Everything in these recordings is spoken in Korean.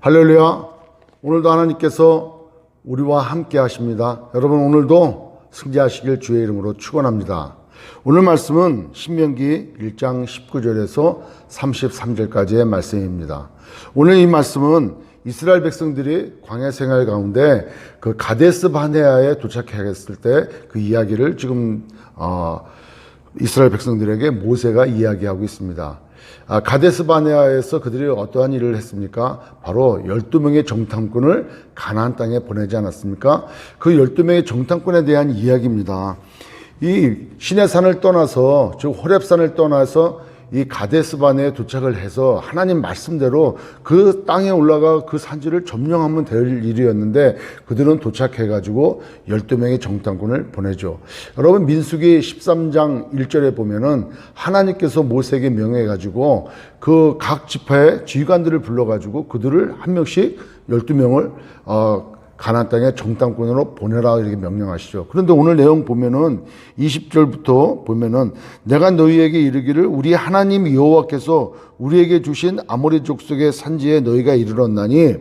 할렐루야. 오늘도 하나님께서 우리와 함께 하십니다. 여러분, 오늘도 승리하시길 주의 이름으로 축원합니다. 오늘 말씀은 신명기 1장 19절에서 33절까지의 말씀입니다. 오늘 이 말씀은 이스라엘 백성들이 광야 생활 가운데 그 가데스 바네아에 도착했을 때 그 이야기를 지금 이스라엘 백성들에게 모세가 이야기하고 있습니다. 가데스 바네아에서 그들이 어떠한 일을 했습니까? 바로 12명의 정탐꾼을 가나안 땅에 보내지 않았습니까? 그 12명의 정탐꾼에 대한 이야기입니다. 이 시내산을 떠나서, 즉 호렙산을 떠나서 이 가데스 바네아에 도착을 해서 하나님 말씀대로 그 땅에 올라가 그 산지를 점령하면 될 일이었는데 그들은 도착해가지고 12명의 정탐꾼을 보내죠. 여러분, 민수기 13장 1절에 보면은 하나님께서 모세에게 명해가지고 그 각 지파의 지휘관들을 불러가지고 그들을 한 명씩 12명을 가나안 땅에 정탐꾼으로 보내라 이렇게 명령하시죠. 그런데 오늘 내용 보면은 20절부터 보면은 내가 너희에게 이르기를 우리 하나님 여호와께서 우리에게 주신 아모리 족속의 산지에 너희가 이르렀나니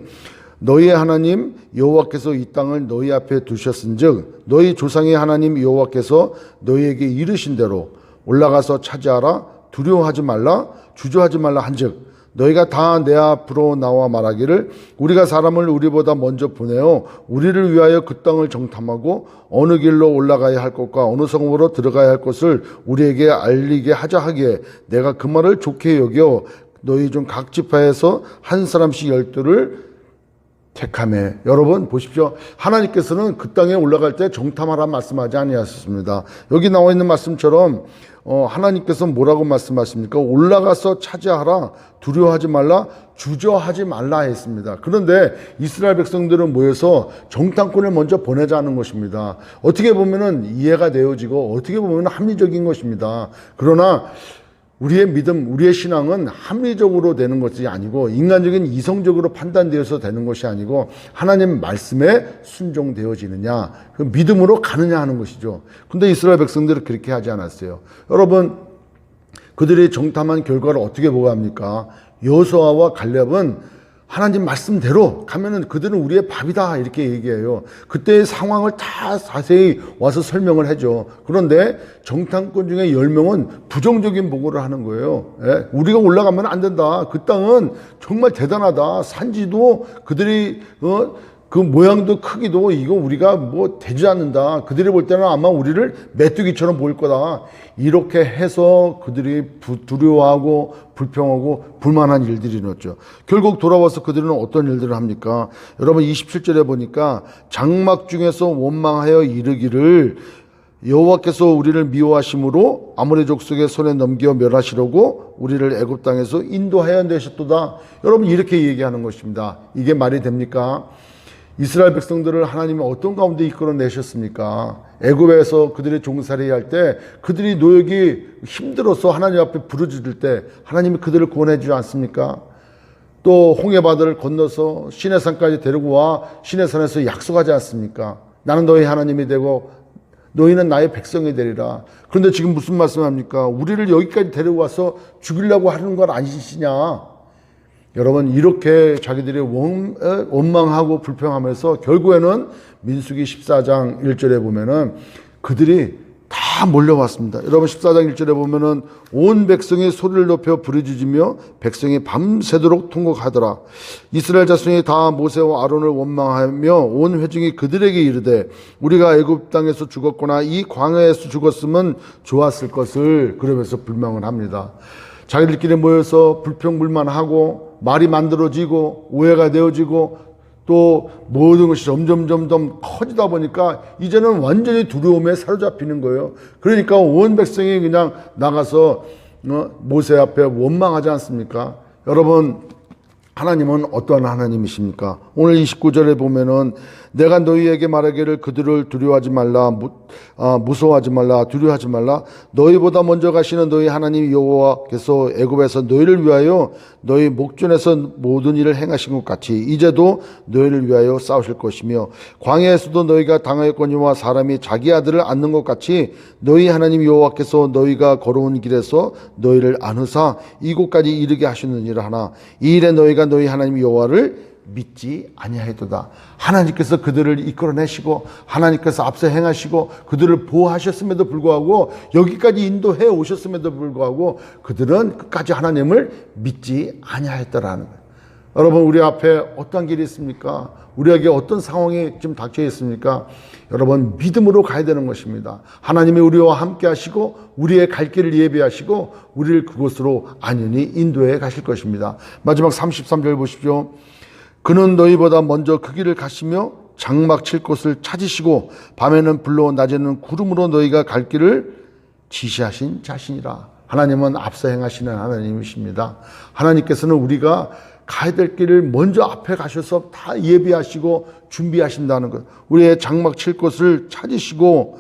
너희의 하나님 여호와께서 이 땅을 너희 앞에 두셨은즉 너희 조상의 하나님 여호와께서 너희에게 이르신 대로 올라가서 차지하라 두려워하지 말라 주저하지 말라 한즉 너희가 다 내 앞으로 나와 말하기를 우리가 사람을 우리보다 먼저 보내어 우리를 위하여 그 땅을 정탐하고 어느 길로 올라가야 할 것과 어느 성읍으로 들어가야 할 것을 우리에게 알리게 하자 하기에 내가 그 말을 좋게 여겨 너희 중 각 지파에서 한 사람씩 12를 택하매. 여러분 보십시오. 하나님께서는 그 땅에 올라갈 때 정탐하라 말씀하지 아니하셨습니다. 여기 나와 있는 말씀처럼 하나님께서 뭐라고 말씀하십니까? 올라가서 차지하라 두려워하지 말라 주저하지 말라 했습니다. 그런데 이스라엘 백성들은 모여서 정탐꾼을 먼저 보내자는 것입니다. 어떻게 보면은 이해가 되어지고 어떻게 보면 합리적인 것입니다. 그러나 우리의 믿음, 우리의 신앙은 합리적으로 되는 것이 아니고 인간적인 이성적으로 판단되어서 되는 것이 아니고 하나님 말씀에 순종되어지느냐, 그 믿음으로 가느냐 하는 것이죠. 근데 이스라엘 백성들은 그렇게 하지 않았어요. 여러분, 그들이 정탐한 결과를 어떻게 보고합니까? 여호수아와 갈렙은 하나님 말씀대로 가면은 그들은 우리의 밥이다 이렇게 얘기해요. 그때의 상황을 다 자세히 와서 설명을 해줘. 그런데 정탐꾼 중에 10명은 부정적인 보고를 하는 거예요. 예? 우리가 올라가면 안 된다. 그 땅은 정말 대단하다. 산지도 그들이 그 모양도 크기도 이거 우리가 뭐 되지 않는다. 그들이 볼 때는 아마 우리를 메뚜기처럼 보일 거다. 이렇게 해서 그들이 두려워하고 불평하고 불만한 일들이 일어났죠. 결국 돌아와서 그들은 어떤 일들을 합니까? 여러분 27절에 보니까 장막 중에서 원망하여 이르기를 여호와께서 우리를 미워하심으로 아모리 족속의 손에 넘겨 멸하시려고 우리를 애굽 땅에서 인도하여 내셨도다. 여러분 이렇게 얘기하는 것입니다. 이게 말이 됩니까? 이스라엘 백성들을 하나님이 어떤 가운데 이끌어내셨습니까? 애굽에서 그들이 종살이 할 때 그들이 노역이 힘들어서 하나님 앞에 부르짖을 때 하나님이 그들을 구원해 주지 않습니까? 또 홍해바다를 건너서 시내산까지 데리고 와 시내산에서 약속하지 않습니까? 나는 너희 하나님이 되고 너희는 나의 백성이 되리라. 그런데 지금 무슨 말씀합니까? 우리를 여기까지 데리고 와서 죽이려고 하는 건 아니시냐? 여러분 이렇게 자기들이 원망하고 불평하면서 결국에는 민수기 14장 1절에 보면은 그들이 다 몰려왔습니다. 여러분 14장 1절에 보면은 온 백성이 소리를 높여 부르짖으며 백성이 밤새도록 통곡하더라. 이스라엘 자손이 다 모세와 아론을 원망하며 온 회중이 그들에게 이르되 우리가 애굽 땅에서 죽었거나 이 광야에서 죽었으면 좋았을 것을 그러면서 불망을 합니다. 자기들끼리 모여서 불평불만하고 말이 만들어지고 오해가 되어지고 또 모든 것이 점점 커지다 보니까 이제는 완전히 두려움에 사로잡히는 거예요. 그러니까 온 백성이 그냥 나가서 모세 앞에 원망하지 않습니까? 여러분 하나님은 어떠한 하나님이십니까? 오늘 29절에 보면은 내가 너희에게 말하기를 그들을 두려워하지 말라 무서워하지 말라 두려워하지 말라 너희보다 먼저 가시는 너희 하나님 여호와께서 애굽에서 너희를 위하여 너희 목전에서 모든 일을 행하신 것 같이 이제도 너희를 위하여 싸우실 것이며 광야에서도 너희가 당하였거니와 사람이 자기 아들을 안는 것 같이 너희 하나님 여호와께서 너희가 걸어온 길에서 너희를 안으사 이곳까지 이르게 하셨느니라 하나 이 일에 너희가 너희 하나님 여호와를 믿지 아니하였도다. 하나님께서 그들을 이끌어내시고 하나님께서 앞서 행하시고 그들을 보호하셨음에도 불구하고 여기까지 인도해 오셨음에도 불구하고 그들은 끝까지 하나님을 믿지 아니하였더라는 거예요. 여러분, 우리 앞에 어떤 길이 있습니까? 우리에게 어떤 상황이 지금 닥쳐 있습니까? 여러분, 믿음으로 가야 되는 것입니다. 하나님이 우리와 함께 하시고 우리의 갈 길을 예비하시고 우리를 그곳으로 안연히 인도해 가실 것입니다. 마지막 33절 보십시오. 그는 너희보다 먼저 그 길을 가시며 장막 칠 곳을 찾으시고 밤에는 불로 낮에는 구름으로 너희가 갈 길을 지시하신 자신이라. 하나님은 앞서 행하시는 하나님이십니다. 하나님께서는 우리가 가야 될 길을 먼저 앞에 가셔서 다 예비하시고 준비하신다는 것. 우리의 장막 칠 곳을 찾으시고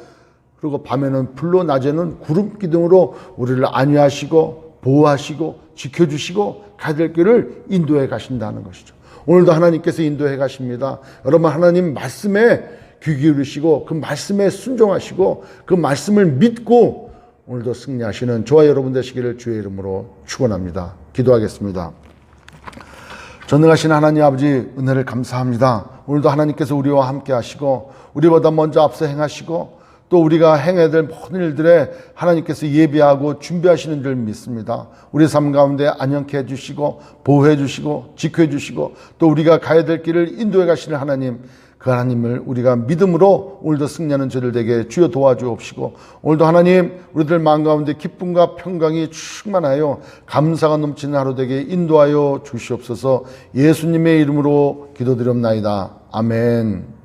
그리고 밤에는 불로 낮에는 구름 기둥으로 우리를 안위하시고 보호하시고 지켜주시고 가야 될 길을 인도해 가신다는 것이죠. 오늘도 하나님께서 인도해 가십니다. 여러분, 하나님 말씀에 귀 기울이시고 그 말씀에 순종하시고 그 말씀을 믿고 오늘도 승리하시는 저와 여러분 되시기를 주의 이름으로 축원합니다. 기도하겠습니다. 전능하신 하나님 아버지, 은혜를 감사합니다. 오늘도 하나님께서 우리와 함께 하시고 우리보다 먼저 앞서 행하시고 또 우리가 행해야 될 모든 일들에 하나님께서 예비하고 준비하시는 줄 믿습니다. 우리 삶 가운데 안녕케 해주시고 보호해 주시고 지켜해 주시고 또 우리가 가야 될 길을 인도해 가시는 하나님, 그 하나님을 우리가 믿음으로 오늘도 승리하는 저를 되게 주여 도와주옵시고 오늘도 하나님 우리들 마음 가운데 기쁨과 평강이 충만하여 감사가 넘치는 하루 되게 인도하여 주시옵소서. 예수님의 이름으로 기도드렸나이다. 아멘.